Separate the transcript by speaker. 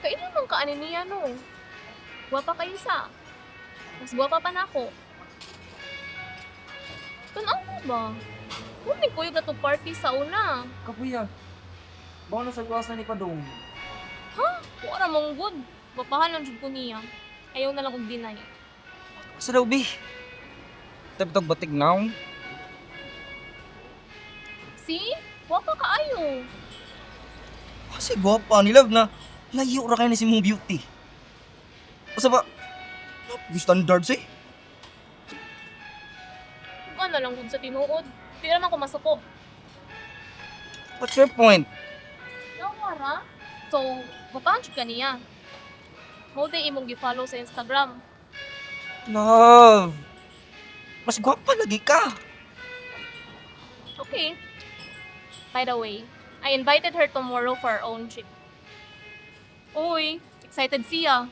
Speaker 1: Kailan man ka ani niya no? Gwapa kayo sa. Mas gwapa pa na ako. Tanaw mo ba? Kung kuyo ka to party sa una.
Speaker 2: Kapuya, baka na sa iwasan ni Padong.
Speaker 1: Ha? Wala mong good. Gwapahan lang jud ko niya. Ayaw na lang kong deny.
Speaker 2: Sa daw, bi? Tapitog batig now?
Speaker 1: See? Gwapa ka ayo.
Speaker 2: Kasi gwapa, nilab na. Layo ra kayo na si mong beauty. Asa ba? Yung standards eh.
Speaker 1: Ano lang good sa tinuod. Di naman ko masuko.
Speaker 2: What's your point?
Speaker 1: Nawara? So, gwapahan jud ka niya. Mo day imong gi-follow sa Instagram.
Speaker 2: Love. Mas gwapa lagi ka.
Speaker 1: Okay. By the way, I invited her tomorrow for our own trip. Uy, excited siya.